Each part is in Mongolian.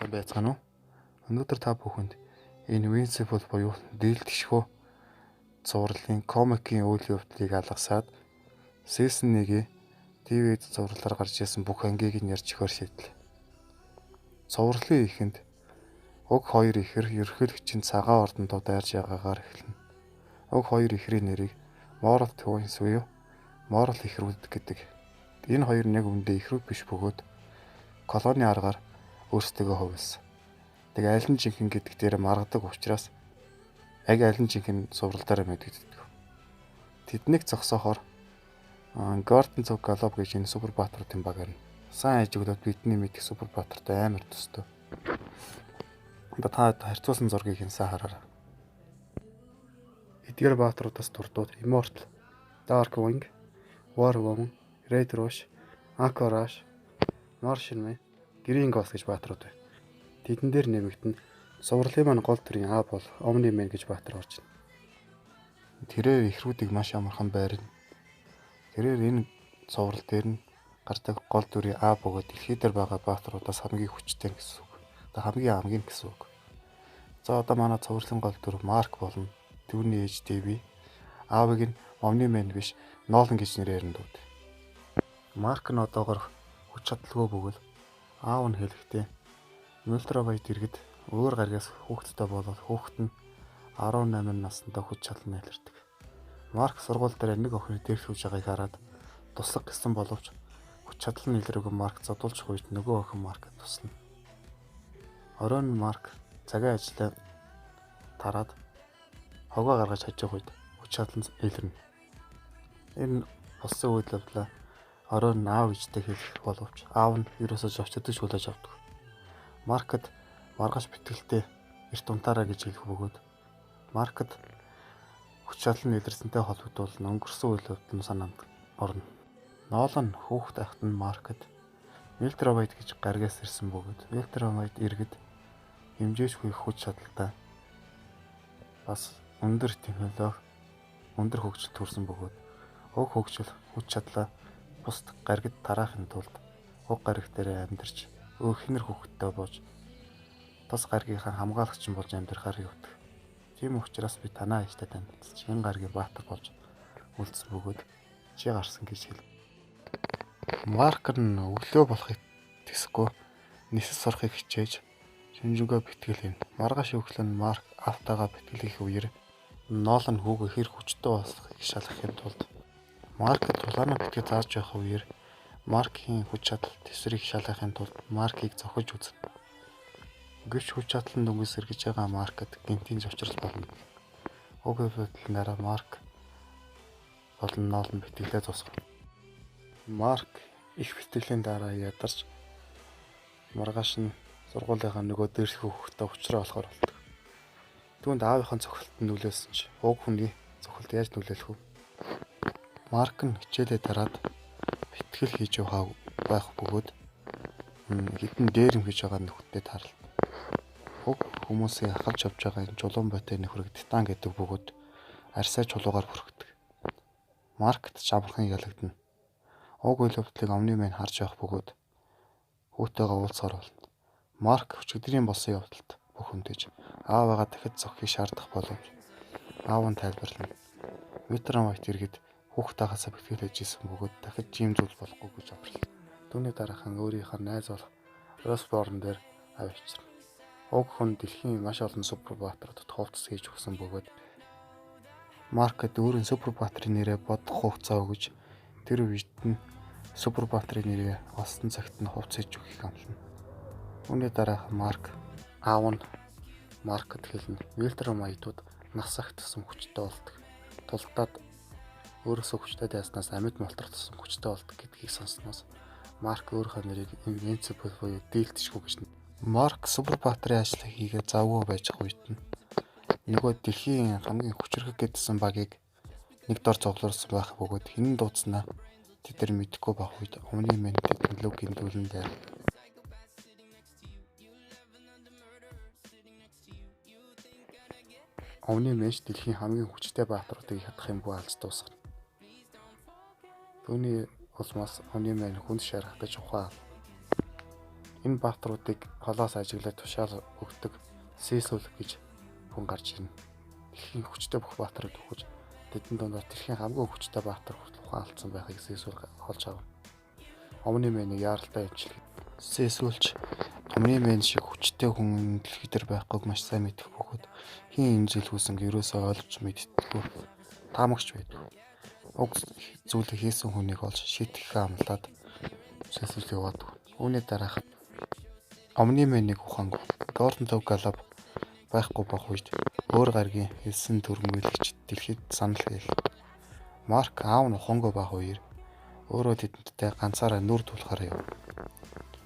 Сайн байцгаана уу? Өнөөдөр та бүхэнд Invincible буюу дийлдэшгүй зурлалын комикийн үйл явдлыг алгасаад Season 1-ийн ТV-д зурлалаар гарч ирсэн бүх ангийг нь ярьж өгөхөр шийдлээ. Зурлалын эхэнд уг хоёр ихэр ерөнхийлөгчийн цагаан ордондоо дайрж байгаагаар эхэлнэ. Уг хоёр ихрийн нэрийг Moral Twins буюу Moral ихрүүд гэдэг. Энэ хоёр нэг үндэ ихрүүд биш бөгөөд колони аргаар өөрсдөө хувилсан. Тэгээ аль нь жинхэнэ гэдэг дээр маргадаг учраас аль нь жинхэнэ зурлалаараа мэдэгддэг. Тэднийг зогсоохоор Guardians of Galaxy гэж энэ супер баатруудын баг ирнэ. Сайн ажиглаад бидний мэдих супер баатртай амар төстэй. Та харьцуулсан зургийг хинсаа хараарай. Эдгээр баатруудаас дурдууд Immortal, Darkwing, War Woman, Red Rush, Anchorage, Martian Man, Green Ghost гэж баатрууд байна. Тэдэн дээр нэмэгдэн зурлалын маань гол төрийн А бол Omni-Man гэж баатар орж байна. Тэрээр ихрүүдийг маш амархан байрна. Тэрээр энэ зурвал дээр нь гардаг гол дүрийн А бөгөөд дэлхий дээр байгаа баатруудаас хамгийн хүчтэй гэсэн үг. Хамгийн амгийн гэсэн үг. За одоо манай зурлалын гол дүр Марк болно. Түүний ээж Дэви. Аавыг нь Omni-Man биш Nolan гэж нэрээр нь дууд. Марк нь одоогор хүч чадалгүй бөгөөд аав нь хэлэхдээ Ультравайт иргэд өөр гаргаас хүүхэдтэй болоод хүүхэд нь 18 наснда хүч чадал илэрдэг. Марк сургууль дээр нэг охины дээрх хүж байгааг хараад туслах гэсэн боловч хүч чадал нь илрээгүй Марк зодуулж гүйд нөгөө охин Марк тусна. Оройн Марк цагийн ажлаа тараад хогоо гаргаж хажих үед хүч чадал нь илэрнэ. Энэ болсон үед л оройн аав ээжтэй хэлэх боловч аав нь ерөөсөө зовчдож хүлээж авдаг. Маркет маргааш битгэлтэй эрт унтаараа гэж хэлэх бөгөөд Маркет хүч чадал нь илэрсэнтэй холбогдвол өнгөрсөн үйл явдал нь санаанд орно. Нолан хүүхэд ахт нь Маркет Ультравайт гэж гаргаас ирсэн бөгөөд Ультравайт иргэд хэмжээшгүй хүч чадалтай бас өндөр технологи өндөр хөгжил төрсэн бөгөөд уг хөгжил хүч чадлаа бусд гаригд тараахын тулд уг гариг дээр амьдарч өөхнөр хүүхэдтэй болж тус гаргийнхаа хамгаалагч болж амьдрахаар явдаг. Тийм учраас би танаа ээжтэй танилцж энэ гаргийн баатар болж үлдсэн бөгөөд чи гарсан гэж хэл. Марк нь өглөө болохыг тэсэхгүй нисэж сурахыг хичээж шүнжэнгөө битгэл хийнэ. Маргааш өглөө нь Марк автагаа битгэл хийх үеэр Нолан хүүгээ хэр хүчтэй болохыг шалгахын тулд Маркет тулаанаа битгий зааж явах үеэр Маркийн хүч чадал төсрийг шалгахын тулд Маркийг зохиж үзнэ. Гэвч хүч чадал нь дүнгийн сэргэж байгаа Маркет гинтийн зочрол болно. Уг байдлаараа Марк болон Нолан битгэлээ зогсгоно. Марк их битглийн дараа ядарч маргааш нь сургуулийнхаа нөгөө дээрх хүүхэдтэй уулзраа болохоор болдог. Түүнд аавынхаа цохилтод нөлөөсөн ч уг хүний цохилт яаж нөлөөлөх вэ? Марк нь хичээлээ дараад битгэл хийж явах байх бөгөөд хитэн дээрэм хийж байгаа нөхөдтэй тааралд. Уг хүмүүсийн ахалж авч байгаа энэ чулуун ботой нөхрөг Титан гэдэг бөгөөд арьсаа чулуугаар бүрхдэг. Маркт чамархан ялагдана. Уг үйл явдлыг Omni-Man харж явах бөгөөд хүүтэйгээ уулзахаар болно. Марк өчигдрийн болсон явдалд бухимдаж аавыгаа дахид зохихыг шаардах боловч аав нь тайлбарлана. Ультравайт иргэд хүүхдтэйгаасаа битгэл хийж исэн бөгөөд дахид жим зүйл болохгүй гэж амлана. Түүний дараахан өөрийнхөө найз болох Росборн дээр авчирна. Уг хүн дэлхийн маш олон супер баатруудад хувцас хийж өгсөн бөгөөд Маркет өөрийн супер баатрын нэрээ бодох хугацаа өгж тэр үед нь супер баатрын нэрээ олсон цагт нь хувцас хийж өгөхийг амлана. Үүний дараахан Марк аав нь Маркет хэлнэ. Ультрамайтууд нас агт тусам хүчтэй болдог. Тулдаад өөрөөсөө хүчтэй дайснаас амьд малтар тусам хүчтэй болдог гэдгийг сонссноос Марк өөрийнхөө нэрийг Invincible буюу дийлдэшгүй гэж. Марк супер баатрын ажлыг хийгээд завгүй байж байгаа үед нь нөгөө дэлхийн хамгийн хүчрхэг гэдсэн багийг нэг дор зовлоорсон байх бөгөөд хинэн дуудснаа тэд нар мэдэхгүй байх үед Omni-Man технологийн дүүлэн дээр Omni-Man дэлхийн хамгийн хүчтэй баатруудыг хадах юм бүү алж дуусгана. Түүний улмаас Omni-Man хүнд шархтаж ухаан. Энэ баатруудыг холоос ажиглаад тушаал өгдөг Сесүл гэж хүн гарч ирнэ. Дэлхийн хүчтэй бүх баатрууд өгч тэдэн дундаас тэрхийн хамгийн хүчтэй баатар хүртэл ухаан алдсан байхыг Сесүл олж авна. Омны мэнийг яаралтай эмчилгээ. Сесүлч Омны мэн шиг хүчтэй хүн дэлхий дээр байхгүйг маш сайн мэдэх бөгөөд хин имзэлгүйсэн ерөөсөө ойлгож мэддэггүй таамагч байдаг. Уг зүйлийг хийсэн хүнийг олж шийтгэхээ амлаад Сесүл яваад. Үүний дараах Омны мэнийг ухаангүй Гордон Цовгалов байхгүй бах үед өөр гаргийн хэлсэн төрмөөлөгч дэлхийд санал хийв. Марк аав нь ухаангүй байх үеэр өөрөө тэдэнтэй ганцаараа нүр тулахаар яв.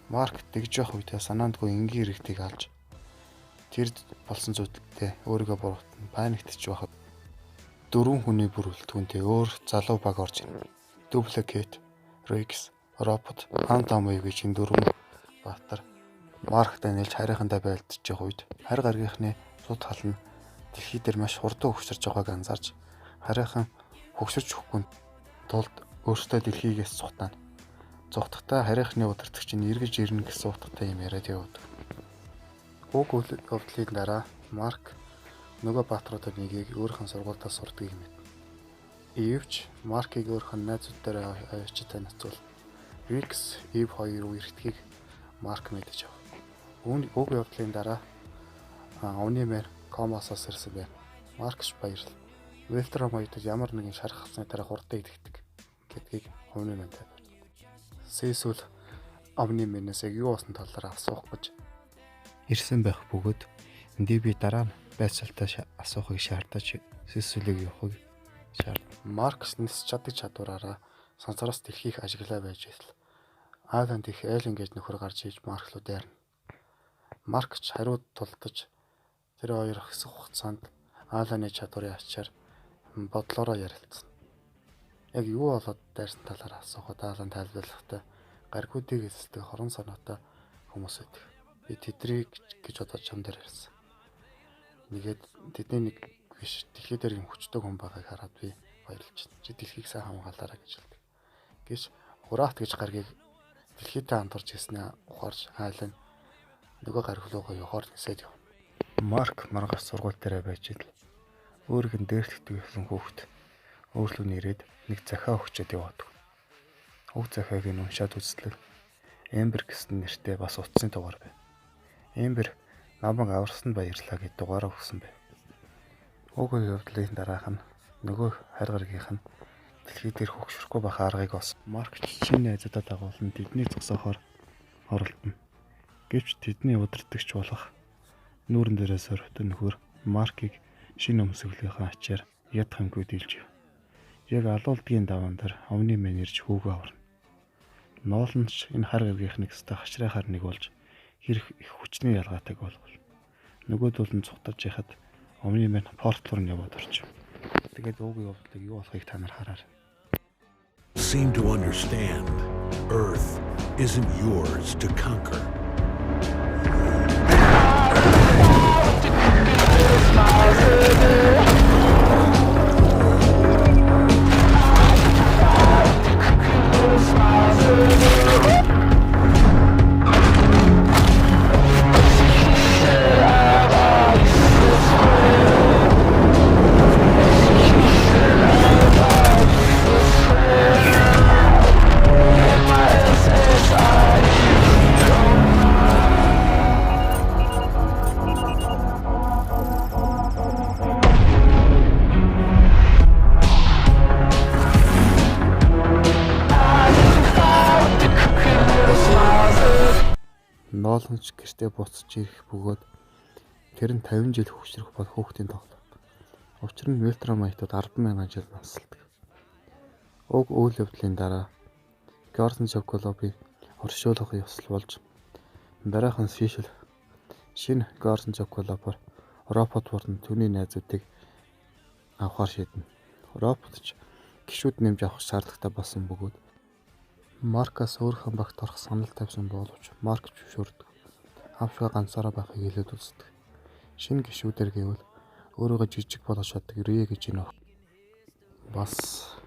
Марк тэгж явах үедээ санаандгүй энгийн иргэдийг алж тэр болсон зүйлдээ өөрийгөө буруутан паниктж байхад 4 хүний бүрэлдэхүүнтэй өөр залуу баг орж ирнэ. Дубликет, Рикс, Робот, Антамой гэж энэ 4 баатар Марктай нэлж харийнхандаа байлдаж явах үед харь гаргийнхны суд хал нь дэлхий дээр маш хурдан хөгширч байгааг анзаарч харийнхан хөгширч өгөхгүй тулд өөртөө дэлхийгээс цухтана. Цухтахтаа харийнхны удирдагч нь эргэж ирнэ гэсэн утгатай юм яриад явдаг. Уг явдлын дараа Марк нөгөө баатруудын нэгийг өөрийнх нь сургуультаас сурдгийг мэднэ. Иевч Маркийг өөрийнх нь найзуудаараа авчиж танилцуул. Рикс, Ив хоёр үерхтгийг Марк мэдэж ав. Уг явдлын дараа Омны мэр комосоос ирсэн байна. Маркч баярлал. Вэлтром хоёрт ямар нэгэн шарах хасны дараа хурдан идэгдэг гэдгийг Омны мэн тавь. Сесүл Омны мэнээс юу болсон талаар асуух гэж ирсэн байх бөгөөд би дараа нь байцаалтаа асуухыг шаардаж Сесүлийг явахыг шаардав. Маркс нис чадвараараа сансараас дэлхийх ажиглаа байж байтал Айланд их Эллен гэж нөхөр гарч иж Марк руу дайрна. Маркч хариуд тулдаж тэр хоёр хэсэг хугацаанд Айланы чадварын ачаар бодлороо ярилцсан. Яг юу болоод дайрсан талаар асуухад Айлан тайлбарлахдаа гаргуудыг эзэлдэг хорон санаатай хүмүүс байдаг. Би тэдрийг гэж бодож чам дээр ярьсан. Нэгэд тэдний нэг биш дэлхий дээр юм хүчтэй хүн байгааг хараад би баярлж байна. Чи дэлхийг сайн хамгаалаарай гэж хэлдэг. Гэж Урат гэж гаргийг дэлхийдээ хамтарч ирснээ ухаарч Айлан нөгөө гариг руугаа явахаар нисээд яв. Марк маргаас сургууль дээр байж идэл өөрийг нь дээртгэдэг гэсэн хүүхэд өөрлөө нэрээд нэг захиа өгчөөд яваад. Уг захиаг нь уншаад үзлээ. Эмбер гэсэн нэртэй бас утасны дугаар байв. Эмбер намайг аварсанд баярлалаа гэж дугаараа өгсөн байв. Уг явдлын дараах нь нөгөө харь гаргийнх нь дэлхий дээр хөгшрөхгүй байх аргыг олсон. Марк шинэ найзуудаа дагуулсан тэдний зогсоохоор оролдоно. Гэвч тэдний удирдагч болох нүүрэн дээрээ сорвтон нөхөр Маркийг шинэ өмсгөлийнхаа ачаар ядах юмгүй дийлж яв. Яг алуулдгийн даваан дээр Омны мэн ирж хүүгээ аварна. Ноолнч энэ хар гаргийнхныг өстө хашрахаар нэг болж хэрэг их хүчний ялгаатайг болгов. Нөгөөдөл нь цухтарч яхад Омны мэн портлоор нь яваад орчих. Тэгээд ууг явдлыг юу болохыг та нар хараар. Seem to understand Earth isn't yours to conquer. Ноолнч гэртээ буцаж ирэх бөгөөд тэр нь 50 жил хөгшрөх бол хүүхдийн тоглолт. Учир нь Вэлтрамайтууд 10,000 жил насалдаг. Уг үйл явдлын дараа Гордон Цовгаловыг оршуулах ёслол болж дараахан Сишл шинэ Гордон Цовгаловоор Робот болон түүний найзуудыг авахар шийднэ. Робот ч гишүүд нэмж авах шаардлагатай болсон бөгөөд Маркаас өөрийнхөө багт орох санал тавьсан боловч Марк зөвшөөрдөг. Авшгаа ганцаараа байхыг хэлээд үздэг. Шинэ гишүүдэр гэвэл өөрийгөө жижиг болгож чаддаг Рэ гэж энэ охин. Бас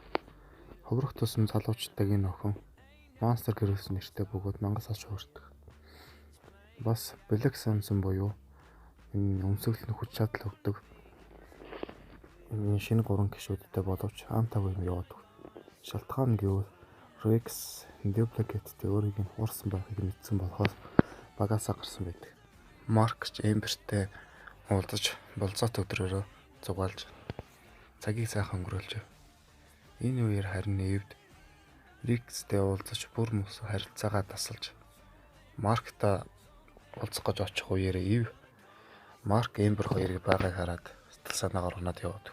ховрох тусам залуучдаг энэ охин монстер гэрүүлсэн нэртэй бөгөөд мангасаа шуурдаг. бас Black Samson буюу энэ өмсгөл нь хүч чадал өгдөг энэ шинэ 3 гишүүдтэй боловч Anta буюу яваад. Шалтгаан нь гэвэл Rex Duplicate-тэй өөрийг нь хуурсан байхыг мэдсэн болохоос багаасаа гарсан байдаг. Mark ч Amber-тэй уулзаж болцоот өдрөөрөө зугаалж цагийг сайхан өнгөрүүлж. Энэ үеэр харин Eve Rex-тэй уулзаж бүр мөс харилцаагаа тасалж Mark-та уулзах гэж очих үеэр Eve Mark Amber хоёрыг байгааг хараад сэтгэл санаагаар унаад яваад.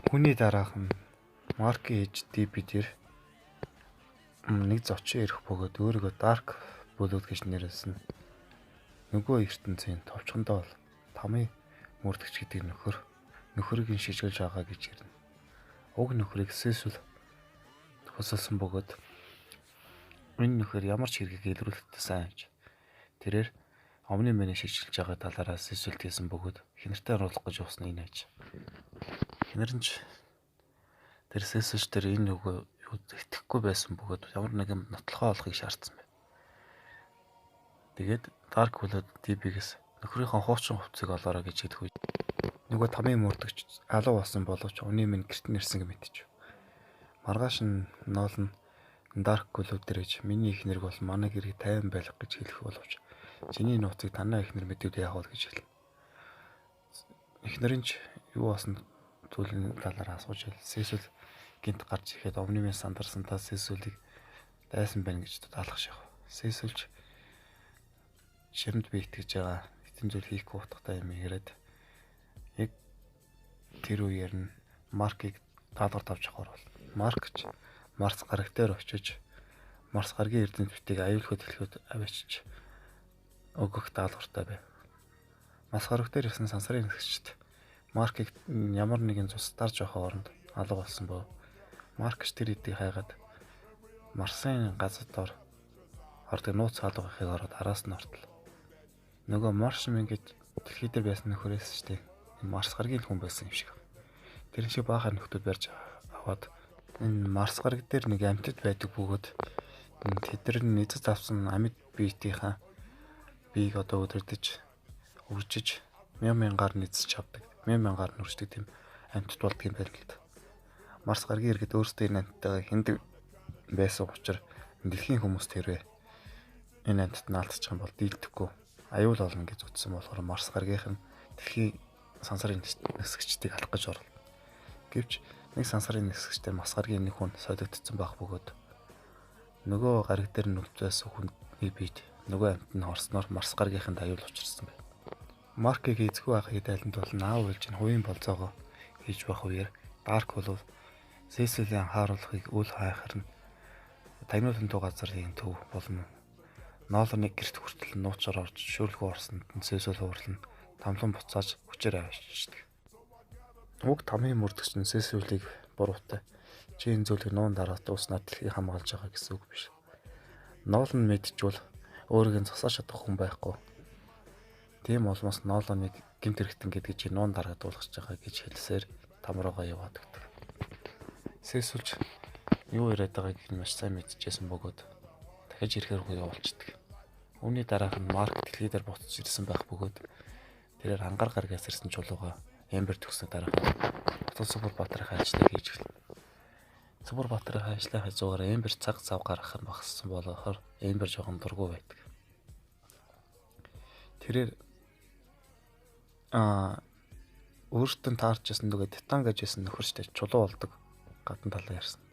Хүний дараахан Mark-ийн ээж DB дээр нэг зочин ирэх бөгөөд өөрийгөө Dark Blood гэж нэрлсэн. Нөгөө ертөнцийн товчхондоо бол тамийн мөрдөгч гэдэг нөхрийг нь шижгэлж байгаа гэж ирнэ. Уг нөхрийг Cecil хөсөлсөн бөгөөд энэ нөхөр ямар ч хэргийг илрүүлэхдээ сайн аж. Тэрээр Omni Man шижгэлж байгаа талаараа Cecil хэлсэн бөгөөд хинэртэй оруулах гэж явснаа энэ аж. Хинэрэнч тэр Cecil тэр энэ үгүй итгэхгүй байсан бөгөөд ямар нэгэн нотлохоо олохыг шаардсан байна. Тэгээд Dark Blood DB-гээс нөхрийнхөө хуучин хувцсыг олоорой гэж хэлэх үе. Нөгөө тамийн мөрдөгч алуу болсон боловч Omni Man гэрт нэрсэн гэж мэдчих. Маргааш нь Nolan Dark Blood дээрж миний ихнэр бол манай гэрийг тайван байлгах гэж хэлэх боловч чиний нууцыг танаа ихнэр мэдүүд яах вэ гэж хэлнэ. Ихнэр нь ч юу басан зүйлийн талаар асууж хэл. Cecil гинт гарч ирэхэд Omni Man сандарсан та Cecil-ийг дайсан байна гэж даалгах шах. Cecil ч ширэнд би итгэж байгаа эцэн зүйл хийхгүй утгатай юм яриад яг тэр үеэр нь Mark-ыг даалгавар тавьж авах бол Mark ч Марс гараг дээр очиж Марс гарагийн эрдэнэт битийг аюулгүй төлөхөд авчиж өгөх даалгавартай байв. Марс гараг дээр ирсэн сансарын нисгчд Mark-ыг ямар нэгэн цус дарж авах оронд алга болсон бов. Mark ч тэр эдийг хайгаад Марсын газар ордог нууц хаалга байхыг ороод араас нь ортол. Нөгөө Marshman гэж дэлхий дээр байсан нөхөрөөс штэ. Марс гарагийн хүн байсан юм шиг. Тэр шиг баахаар нөхдүүд барьж аваад энэ Марс гараг дээр нэг амьтад байдаг бөгөөд тэдэр нь эцэс авсан амьд биетийнхаа биеийг одоо өдөрдөж өвжиж мянгаар нэзэж авдаг. Мянгаар нүрсдэг тийм амьтад болдгийн байна л да. Марс гарагийн иргэд өөрсдөө энэ амьтадаа хиндэг байсан учраас дэлхийн хүмүүс тэрвэ энэ амьтад наалтчих юм бол дийлдэхгүй аюул олно гэж утсан болохоор Марс гарагийнх нь дэлхийн сансарын нисгчдийг алах гэж оров. Гэвч нэг сансарын нисгчтэй Марс гарагийн нэг хүн солигдсон байх бөгөөд нөгөө гараг дээр нүгдсэн хүний биед нөгөө амьтад нь хорсноор Марс гарагийнханд аюул учирсан байна. Mark-ыг эзгүй байхыг дайланд бол наав үлж нь хувийн болцоогоо хийж байх үеэр Dark болов Cecil-ийн хааруулахыг үл хайхаар нь тагнуулын дуу газрын төв болно. Nolan-ыг гэрт хүртэл нуучаар орж шүрлгөө орсонд нь Cecil уурлан тамлан буцааж хүчээр авчиждаг. Уг тамийн мөрдөгч нь Cecil-ийг буруутай чи энэ зүйлийг нуун дараад дууснаад дэлхийг хамгаалж байгаа гэсэн үг биш. Nolan мэдчихвэл өөрийг нь засаж чадах хүн байхгүй. Тийм улмаас Nolan-ыг гэмт хэрэгтэн гэдгийг чи нуун дараад дуулгаж байгаа гэж хэлсээр тамруугаа яваад өгдөг. Cecil ч юу яриад байгааг нь маш сайн мэдчихсэн бөгөөд дахиж ирэхээр хөө явуулчихдаг. Үүний дараах нь Mark дэлхий дээр буцаж ирсэн байх бөгөөд тэрээр хангар гаргаас ирсэн чулууга Amber төгснө дараах Сүбүрбаатарын ажлыг хийж эхэлнэ. Сүбүрбаатарын ажлын хажуугаар Amber цаг зав гаргах нь багассан болохоор Amber жоохон дургу байдаг. Тэрээр өөртөө таарч байсан нөгөө Титан гэж байсан нөхөрчтэй чулуу болдог гадна талаа ярьсан.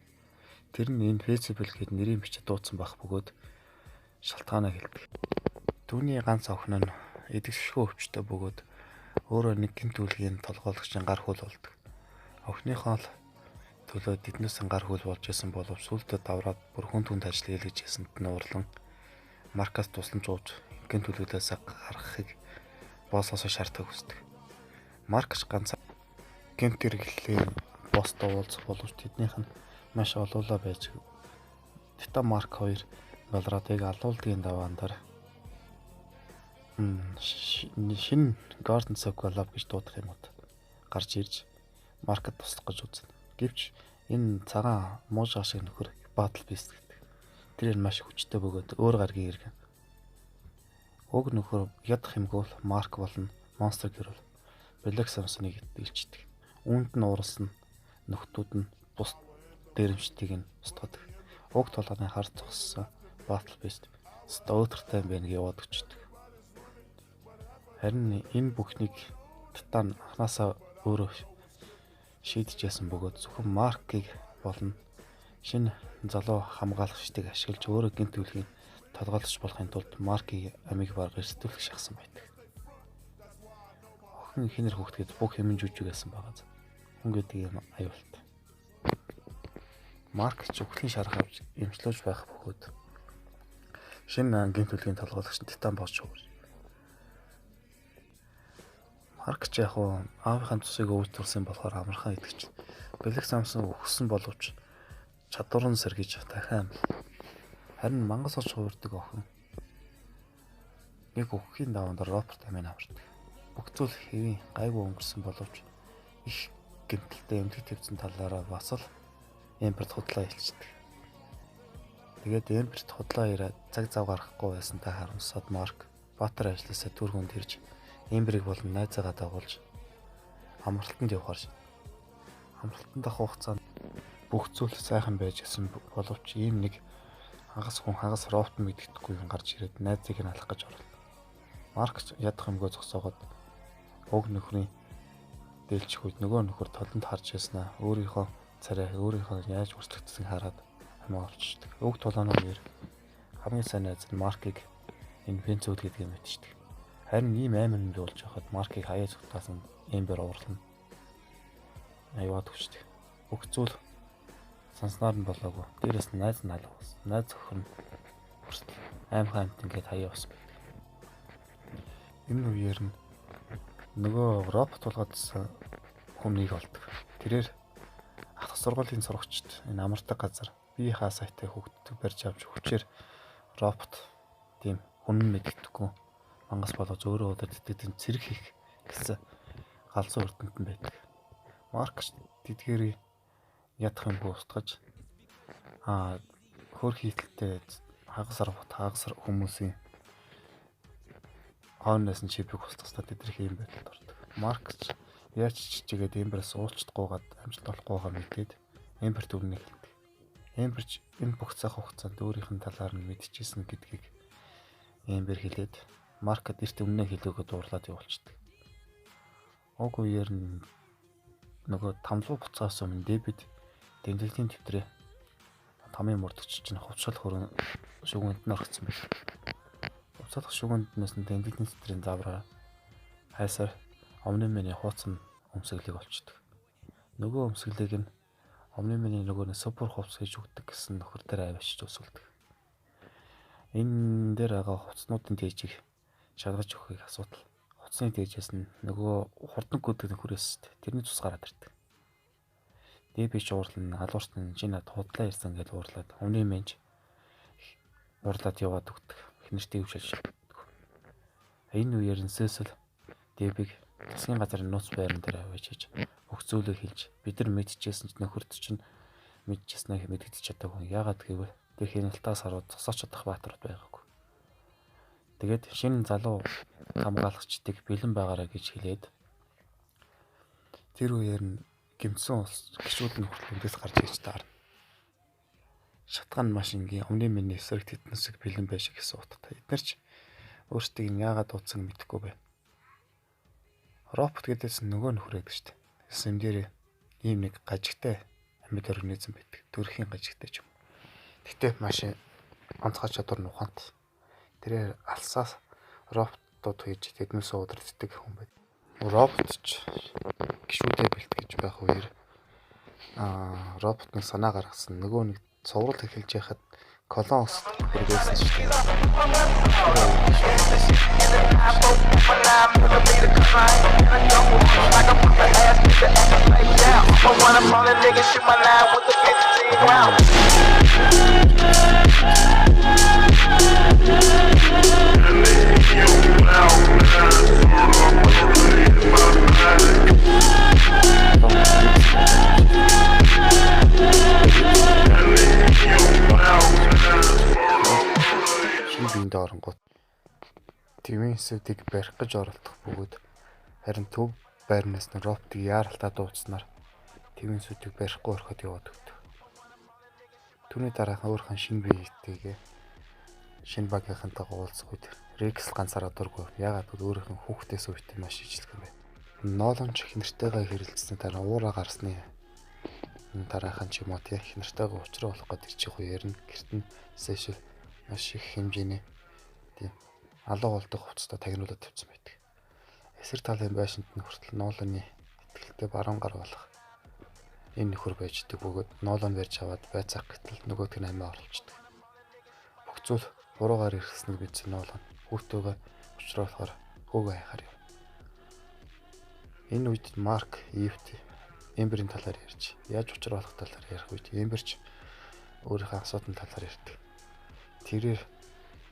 Тэр нь энэ Feasible гэд нэрийн бичиж дуудсан байх бөгөөд шалтгаанаа хэлдэг. Түүний ганц охин нь эдгшгүй өвчтөй бөгөөд өөрөө нэг гинт үлгийн толгойлогчийн гар хөл болдог. Охиныхоо л төлөө тэднээс гар хөл болж исэн боловч сүлдө давраад бүр хүн түнд ажил хийлгэж ясанд нь уурлан Маркас тусламж ууж гинт үлгээс гаргахыг боосоос шаарддаг хүсдэг. Маркс ганц гинт хэрэглэлийн бостой уулзах боловч тэднийх нь маш олоолаа байж Титан Марк 2 Балрадыг алуулдгийн даваандар шинэ Guardians of Club гэж дуудах юмуд гарч ирж Маркет туслах гэж үзнэ. Гэвч энэ цагаан муужаа шиг нөхөр Battle Beast гэдэг. Тэр нь маш хүчтэй бөгөөд өөр гаргийн иргэн Уг нөхөр ядах юмгүй бол Марк болон монстр гэрэл Блэк Самсоныг илчдэг. Үүнд нь ууралсан нөхдүүд нь бус дээрэмчдийг нь устгадаг. Уг толгойн хар зогссон Battle Beast өөдртэй юм байна гэж яваад өчтдөг. Харин энэ бүхнийг Титан анханасаа өөрөө шийдэжсэн бөгөөд зөвхөн Маркийг болон шинэ залуу хамгаалагчдыг ашиглаж өөрөө гинт үлгийн толгойлж болохын тулд Маркийг амиг бараг эрсдүүлэх шахсан байдаг. Охин хинэр хүүхдгээд бүх хэмжин жүжиг байсан байгаа. Хүн гэдэг юм аюулт. Марк ч өхлийн шарах авч эмчлүүлж байх бөгөөд шинэ гинт үлгийн толгойлогч Титан болж өгч. Марк ч яг аавынхаа цусыг өвдөрсөн болохоор амархан идэгч. Блэк Самсон өгсөн боловч чадвар нь сэргийж дахин харин мангас олж хуурдаг охин нэг өгөхийн даваанд Роберт амин авардаг. Бүх зүйл хэвийн гайгүй өнгөрсөн боловч их гэмтэлтэй эмнэлэг твцэн талаараа бас л Эмберт худлаа илчдэг. Тэгээд Эмберт худлаа ирээд цаг зав гаргахгүй байсантай харамсаад Марк Баатар ажлаасаа түргүнд ирж Эмберийг болон найзаагаа дагуулж амралтанд явахаар шин. Амралтанд авах хугацаанд бүх зүйл сайхан байж гисэн боловч ийм нэг хагас хүн хагас робот мэддэхгүй гарч ирээд найзыг нь алах гэж орлоо. Марк ядах юмгоо зогсоогоод уг нөхрийн дээлчих үед нөгөө нөхөр толонд харж яснаа өөрийнхөө царай өөрийнхөө яаж үрслэгдсэн хараад хамаа орчдөг. Уг тулааны үеэр хамгийн сайн найз нь Маркийг энэ Венцүүд гэдгийг мэдчихдэг. Харин ийм амар юм болж байхад Маркийг хаяа зүгтаасан Эмбер уурлана. Аюуад хүчдэг. Бүх зүйл санснаар нь болоогүй. Дээрээс нь найз нь алгаас. Найз өхөр нь хүртэл аймхан амт ингээд хаяа бас байдаг. Энэ үеэр нь нөгөө робот тулгаадсан хүнийг олдог. Тэрээр ах сургуулийн сурагчид энэ амардаг газар бие хаа саятай хөгддөг барьж авч хүчээр робот тийм хүн мэддэггүй мангас болгож өөрөө удирддаг зэрэг хийх гэсэн галзуу өрдөнтөн байдаг. Марк тэдгэрийг ядах юмгүй устгаж хөр хийтэлтэй хагас хүмүүсийн хоороноос нь чипийг устгахтаа тэдний юм байдалд ордог. Марк яаж чижээгээд Эмберээс уулзчихгүйгээд амжилт олохгүй байгаа мэдээд Эмберт өрнө хэлдэг. Эмберч энэ бүх цаг хугацаанд өөрийнх нь талаар нь мэдчихсэн гэдгийг Эмбер хэлээд Маркад эрт өмнө хэлээгөө дуурлаад явуулчихдаг. Уг үеэр нөгөө тамлуу буцаас өмнө Дэвид тэмдэглэлийн төвтрээ тамийн мөрдөгч чинь хувьсгал хөрөн шүгэнд нь орчихсон байна. Хувьсгалах шүгэнднээс нь тэмдэглэлийн төвтрийн завраа хайсаар Омны мэний хууцсан өмсгөлийг олчдөг. Нөгөө өмсгөлийг нь Омны мэний нөгөө нь супер хувцс хийж өгдөг гэсэн нөхөр дээр авчиж өсвөлдөг. Энэ дээр байгаа хувцснуудын дээжийг шалгаж өгөхийг асуудал. Хувцсны дээжээс нь нөгөө хурдан гүдэг нөхрөөс тэрний цус гараад ирдэг. Дэвид уурлан алуурт нь чи над худлаа ирсэн гэж уурлаад Омны мэнж уурлаад яваад өгдөг. Эхнэртээ өвшөлж өгдөг. Энэ үеэр нь Сесил Дэвиг засгийн газрын нууц байран дээр аваач хийж бүх зүйлийг хэлж бид нар мэдчихсэн ч нөхөрт чинь мэдчихснээ мэдгэж чадаагүй. Яагаад гэвэл тэр хяналтаас хараад зогсооч чадах баатарууд байгаагүй. Тэгээд шинэ залуу хамгаалагчдыг бэлэн байгаараа гэж хэлээд тэр үеэр нь гимсэн улс гişүүд нь хүртлэндээс гарч ирж таарна. Шатган машингийн Омны мэний эсрэг тэтнэсэг бэлэн байж гэсэн утгатай. Эдгээр ч өөрсдийг нь яагаад дуудсан мэдэхгүй байна. Робот гэдээс нөгөө нөхөр байдаг шүү дээ. Гэсэн юм дээр ийм нэг гажигтай амьд организм байдаг. Төрхийн гажигтай ч юм. Гэтэ маш онцгой чадвар нь ухаантай. Тэрээр алсаас роботууд хийж тэднээс удирддаг хүн байд. Робот ч гişүүдээ бэлтгэж байх үеэр роботны санаа гаргасан нөгөө нэг цовруул эхэлж яхад колон ус хэрэгсэн шүү дээ. Орнгууд төвийн эсүүдийг барих гэж оролдох бөгөөд харин төв байрнаас нь роботыг яаралтаа дуудснаар төвийн эсүүдийг барихгүй орхиод яваад өгдөг. Түүний дараахан өөрхөн шинэ биетэйгээ шинэ багийнхантайгаа уулзах үед Рекс ганцаараа дургүй. Яагаад гэвэл өөрийнх нь хүүхдээс үйтэй маш ижлэх юм байна. Нолан ч их нартайгаа хэрэлцсэний дараа уураа гарсны дараахан ч юм уу их нартайгаа уулзрах гээд ирчих үеэр нь гэрт нь Сэшил маш их хэмжээний тийм алуу болдог хувцастай тагниулаад тавьсан байдаг. Эсрэг талын байшинт нь хүртэл Ноланы итгэлтэй баруун гар болох энэ нөхөр байждаг бөгөөд Нолан барьж аваад байцаах гэтэл нөгөөдг нь амиа оруулцдаг. Бүх зүйл буруугаар ирснийг мэдсэн Нолан хүүхдүүгээ учруулахаар хөөгөө хайхаар юм. Энэ үед Марк, Ивт, Эмберийн талаар ярьж, яаж учруулах талаар ярих үед Эмберч өөрийнхөө асуудлын талаар ярьдаг. Тэрээр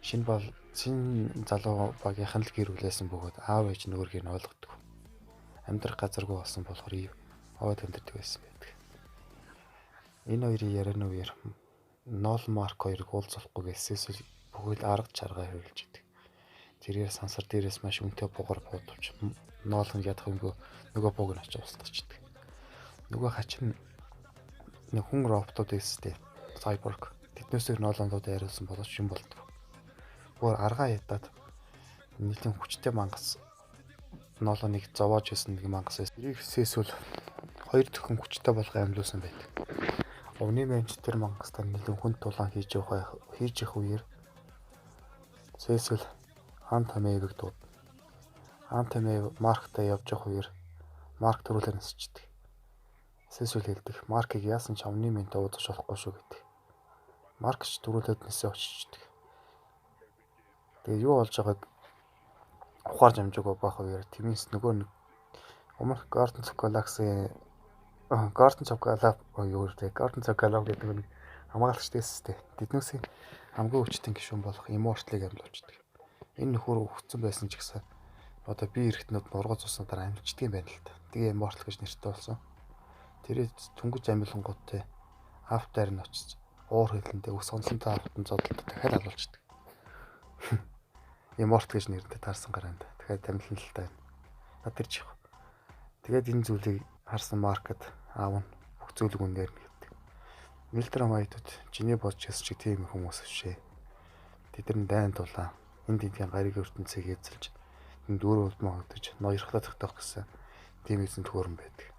шинэ залуу багийнхан л гэр бүлээсэн бөгөөд аав ээж нөгөөгийг нь ойлгодог. Амьдрах газаргүй болсон болохоор Ив аваад амьдардаг байсан байдаг. Энэ хоёрын ярианы үеэр Нол Марк хоёрыг уулзуулахгүйгээс Сесил бүхэл арга чаргаа хөвлөж идэг. Тэрээр сансар дээрээс маш өнтэй бугар буудавч Нолн ядах юмгүй нөгөө бууг нь очиж устгачдаг. Нөгөө хачин хүн роботууд эстэй Cyborg тэднээсээ Ноландууд яриулсан боловч юм болдог. Бүр аргаа ядаад нийтийн хүчтэй мангас Нолоныг зовоож исэн нэг мангас Сесил хоёр төхөн хүчтэй болгон амьлуулсан байдаг. Овны мэнч тэр мангастаа нэлээд хүнд тулаан хийж явах үеэр Сесил Антамевыг дууд. Антамев Марктай явж явах үеэр Марк төрүүлээ насчдаг. Сесил хэлдэг. Маркийг яасан ч овны мэнтэй уудаж болохгүй шүү гэдэг. Марк ч төрүүлээд нэсээ очичдаг. Тэгээ юу болж байгааг ухаарж амжаагүй байх үеэр Тимис нөгөө нэг өмнөх Guardians of Galaxy гэдэг нэг хамгаалагчтай эсэстэй. Тэднээсийн хамгийн хүчтэй гишүүн болох Immortal-ыг амьлуулждаг. Энэ нөхөр өгцөн байсан ч гэсэн одоо би эргэтнүүд нургаж уснаар амьдчдаг юм байна л та. Тэгээ Immortal гэж нэртэй болсон. Тэрээд түнгэж амьлангуудтай автаар нь очиж уур хилэндээ өс сонсонтой автан зодолтой дахиад алуулждаг. Immortal гэж нэртэй таарсан гараанд. Тэгэхээр амьлан л та. Над тэр чих. Тэгээд энэ зүйлийг харсан Маркет аав нь бүх зүйлийг үнээр нэгдэг. Милтрамайтууд чиний бодж ясч тийм хүмүүс өшөө. Тэд нар дайн тулаа. Энд эдийн гариг ертөнцийг эзэлж энд дөрөв улмаа өгдөж ноёрхлоо тогтоох гэсэн тийм эзэн төхөөрөм байдаг.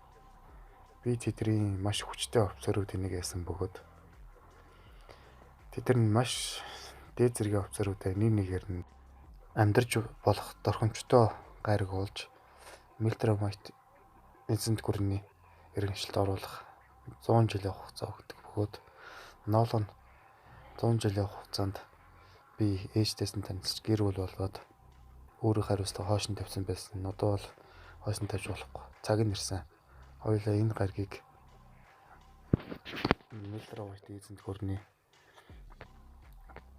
Би тэдний маш хүчтэй офицерүүд энийг яасан бөгөөд тэд нар маш дээд зэргийн офицеруудаа нэгээр нь амьдарч болох дорхомжтой гариг уулж Милтрамайт эзэнт гүрний иргэншилд оруулах 100 жилийн хугацаа өгдөг бөгөөд Нолан 100 жилийн хугацаанд би ээжтэйс нь танилцж гэр бүл болоод өөрийн хариуцлага хоош нь тавьсан байсан. Одоо бол хоош нь тавьж болохгүй. Цаг нь ирсэн. Хоёулаа энэ гаригийг Милтрамайт эзэнт гүрний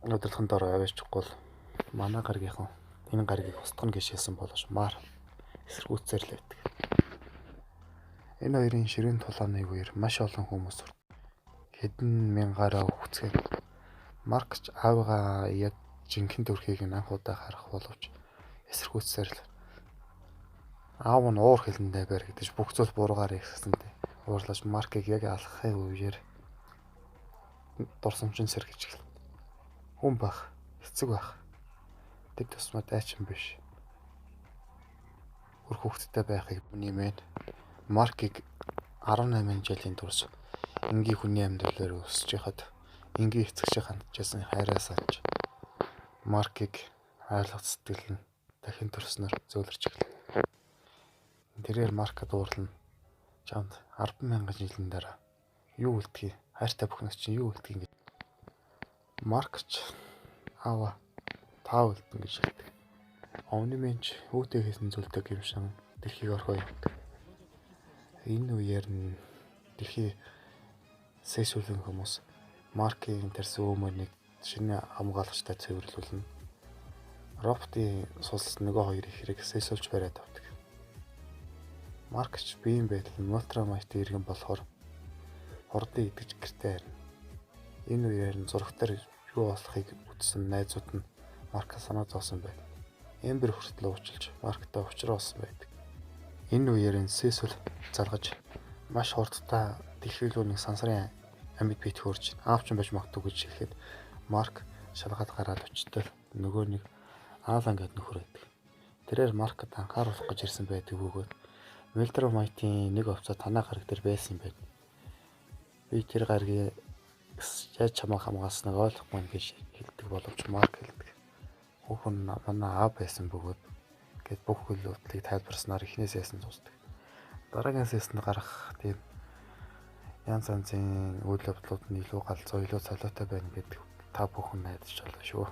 удирдлагын дор аваачихгүй манай гаргийнхан энэ гаригийг устгах гişээсэн болооч маар эсэргүүцээр л байдаг. Энэ хоёрын ширээн тулааны үеэр маш олон хүмүүс хэдэн мянгаараа үхцгээд Маркч аавгаа яг жинхэнэ төрхийг нь анх удаа харах боловч эсэргүүцээр л аав нь уур хилэндээ барь гэдэж бүх зүйл буруугаар ихсэндээ уурлаж Маркийг яг алхахын үеэр дурсамжин сэргэж эхэлнэ. Хүн бах, эцэг бах. Тэг тусмаа дайчин биш. Үр хөвгттэй байхыг нэмээд Маркийг 18 жилийн турш энгийн хүний амьдралаар өсөж хахад энгийн эцэгч хандчихсан хайраа салж Маркийг айлгаж сэтгэл нь дахин төрснөр зөөлрч эхэлнэ. Тэрээр Маркад уурлана. Чамд 10,000 жилийн дараа юу үлдхий? Хайртай бүхнээс чинь юу үлдхий гэж. Маркч аава таа үлдэн гэж хэлдэг. Овны мэнч өөдөө хийсэн зүйлтэй гимшин дэлхийг орхоо явдаг. Энэ үеэр нь дэлхий Сесүлийн хүмүүс Маркийн тарсан өмөрнийг шинэ хамгаалагчтай цэвэрлүүлнэ. Роботын сулс нөгөө хоёр их хэрэг Сесүлж бариад авдаг. Маркч биеийн байдал нь Милтрамайт иргэн болохоор хурдан идэж гэртээ харна. Энэ үеэр нь зурагтаар юу болохыг үзсэн найзууд нь Маркас санаа зовсон байна. Эмбер хүртэл уучлж Марктай уулзраа болсон байдаг. Энэ үеэр Сесил залгаж маш хурдтай дэлхийлүүнийг сансрын амьд бит хөрж аавч байж магтуу гэж хэлэхэд Марк шалгаад гараад очтол нөгөө нэг Аалан гэд нөхөр байдаг. Тэрээр Маркд анхааруулах гэж ирсэн байдаг бөгөөд Милдром Майтийн нэг овцоо танаа гараг дээр байсан юм байна. Би тэр гаргийг яаж чамайг хамгаалсныг ойлгохгүй гэж хэлдэг боловч Марк хэлдэг. Хүүхэн манай аав байсан бөгөөд гэд бүх үйлдэлийг тайлбарснаар эхнээс яасан тусдаг. Дараагийн сесэнд гарах тийм янз янзын үйл явдлууд нь илүү галзуу, илүү солиотой байна гэдэг та бүхэн найдаж байна шүү.